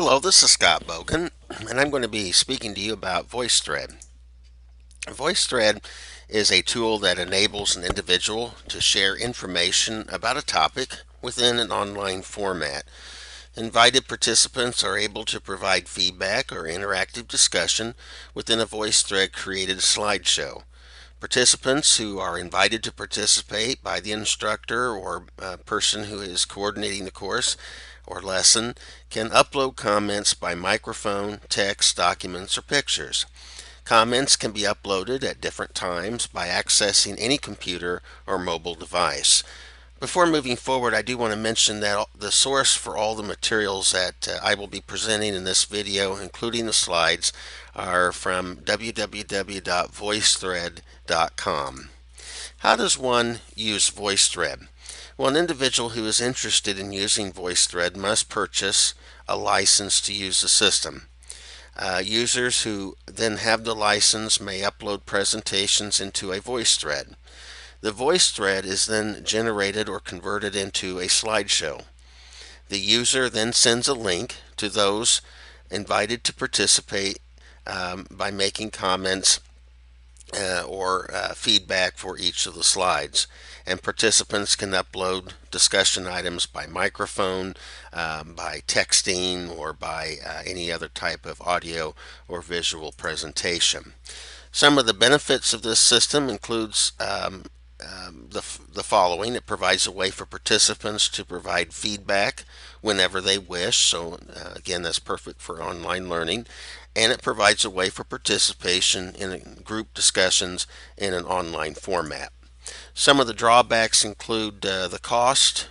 Hello, this is Scott Bogan, and I'm going to be speaking to you about VoiceThread. VoiceThread is a tool that enables an individual to share information about a topic within an online format. Invited participants are able to provide feedback or interactive discussion within a VoiceThread created slideshow. Participants who are invited to participate by the instructor or person who is coordinating the course or lesson can upload comments by microphone, text, documents, or pictures. Comments can be uploaded at different times by accessing any computer or mobile device. Before moving forward, I do want to mention that the source for all the materials that I will be presenting in this video, including the slides, are from www.voicethread.com. How does one use VoiceThread? Well, an individual who is interested in using VoiceThread must purchase a license to use the system. Users who then have the license may upload presentations into a VoiceThread. The VoiceThread is then generated or converted into a slideshow. The user then sends a link to those invited to participate by making comments or feedback for each of the slides. And participants can upload discussion items by microphone, by texting, or by any other type of audio or visual presentation. Some of the benefits of this system includes the following. It provides a way for participants to provide feedback whenever they wish. So again, that's perfect for online learning. And it provides a way for participation in group discussions in an online format. Some of the drawbacks include the cost,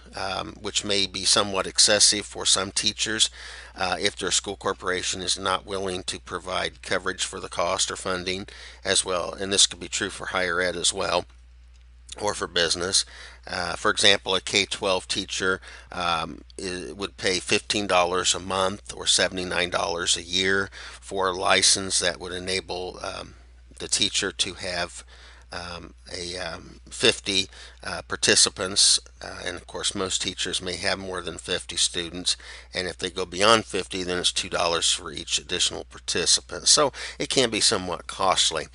which may be somewhat excessive for some teachers if their school corporation is not willing to provide coverage for the cost or funding as well. And this could be true for higher ed as well, or for business. For example, a K-12 teacher would pay $15 a month or $79 a year for a license that would enable the teacher to have 50 participants, and of course most teachers may have more than 50 students, and if they go beyond 50 then it's $2 for each additional participant, so it can be somewhat costly.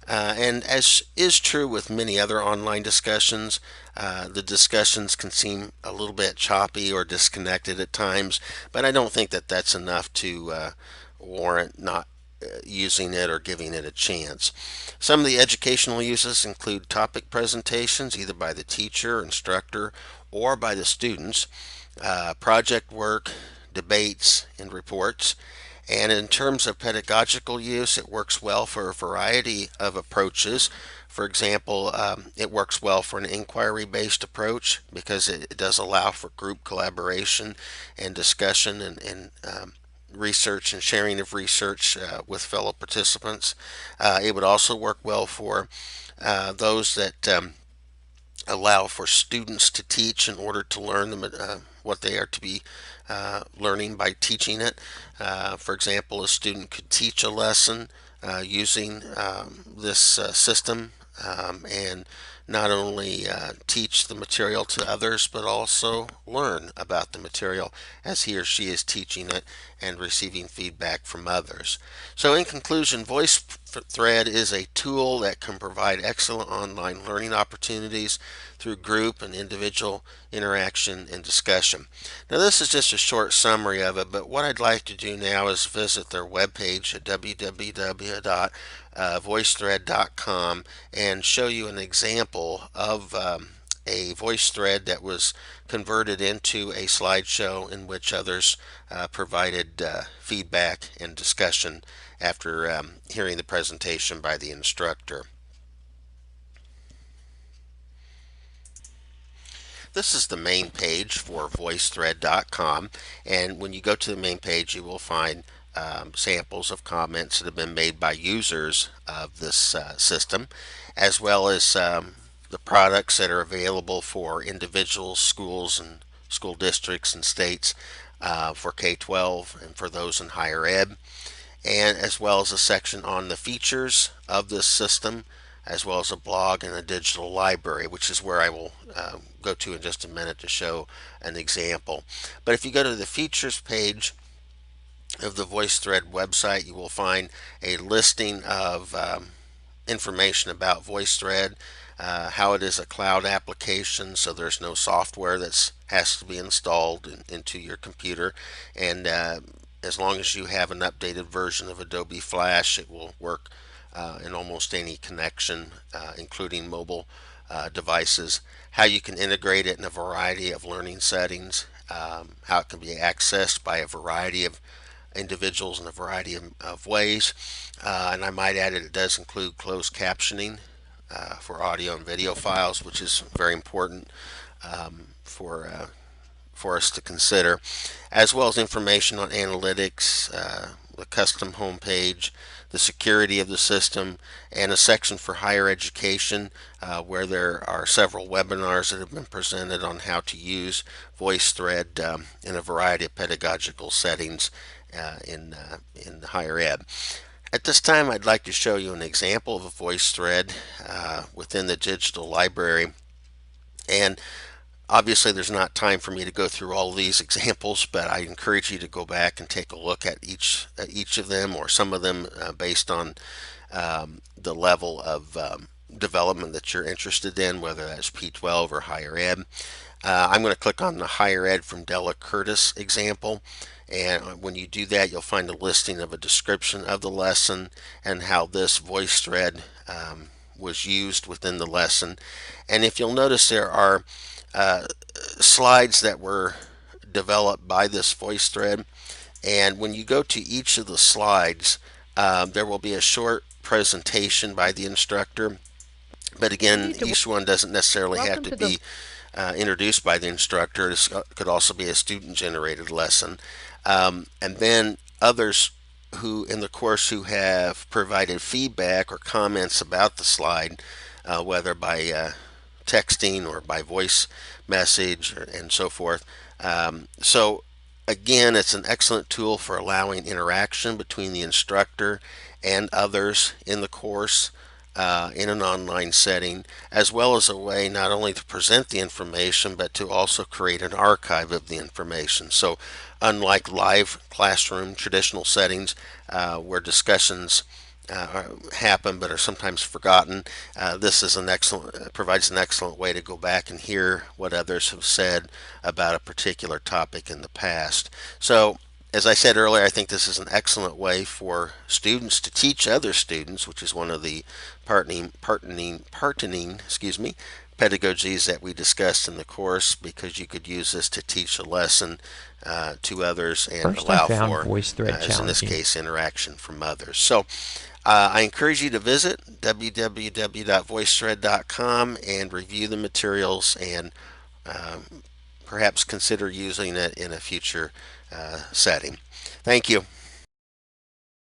And as is true with many other online discussions, the discussions can seem a little bit choppy or disconnected at times, but I don't think that that's enough to warrant not using it or giving it a chance. Some of the educational uses include topic presentations, either by the teacher, instructor, or by the students, project work, debates, and reports. And in terms of pedagogical use, it works well for a variety of approaches. For example, it works well for an inquiry-based approach because it does allow for group collaboration and discussion and research and sharing of research with fellow participants. It would also work well for those that allow for students to teach in order to learn what they are to be learning by teaching it. For example, a student could teach a lesson using this system and not only teach the material to others, but also learn about the material as he or she is teaching it and receiving feedback from others. So in conclusion, VoiceThread is a tool that can provide excellent online learning opportunities through group and individual interaction and discussion. Now this is just a short summary of it, but what I'd like to do now is visit their webpage at www.voicethread.com and show you an example of a voice thread that was converted into a slideshow in which others provided feedback and discussion after hearing the presentation by the instructor. This is the main page for voicethread.com, and when you go to the main page you will find samples of comments that have been made by users of this system, as well as the products that are available for individuals, schools, and school districts and states for K-12 and for those in higher ed, and as well as a section on the features of this system, as well as a blog and a digital library, which is where I will go to in just a minute to show an example. But if you go to the features page, of the VoiceThread website, you will find a listing of information about VoiceThread, how it is a cloud application, so there's no software that has to be installed into your computer, and as long as you have an updated version of Adobe Flash, it will work in almost any connection, including mobile devices. How you can integrate it in a variety of learning settings, how it can be accessed by a variety of individuals in a variety of ways. And I might add it does include closed captioning for audio and video files, which is very important for us to consider, as well as information on analytics, the custom homepage, the security of the system, and a section for higher education where there are several webinars that have been presented on how to use VoiceThread in a variety of pedagogical settings in higher ed. At this time, I'd like to show you an example of a VoiceThread within the digital library. And obviously, there's not time for me to go through all of these examples, but I encourage you to go back and take a look at each of them, or some of them based on the level of development that you're interested in, whether that's P12 or higher ed. I'm going to click on the higher ed from Della Curtis example. And when you do that, you'll find a listing of a description of the lesson and how this VoiceThread was used within the lesson. And if you'll notice, there are slides that were developed by this VoiceThread. And when you go to each of the slides, there will be a short presentation by the instructor. But again, each one doesn't necessarily have to be introduced by the instructor. This could also be a student-generated lesson. And then others who in the course who have provided feedback or comments about the slide, whether by texting or by voice message and so forth. So again, it's an excellent tool for allowing interaction between the instructor and others in the course in an online setting, as well as a way not only to present the information, but to also create an archive of the information. So unlike live classroom traditional settings where discussions happen but are sometimes forgotten, this is provides an excellent way to go back and hear what others have said about a particular topic in the past. So as I said earlier, I think this is an excellent way for students to teach other students, which is one of the partnering pedagogies that we discussed in the course, because you could use this to teach a lesson to others and First, allow I found for, VoiceThread as in this challenging. case, interaction from others. So I encourage you to visit www.voicethread.com and review the materials, and perhaps consider using it in a future setting. Thank you.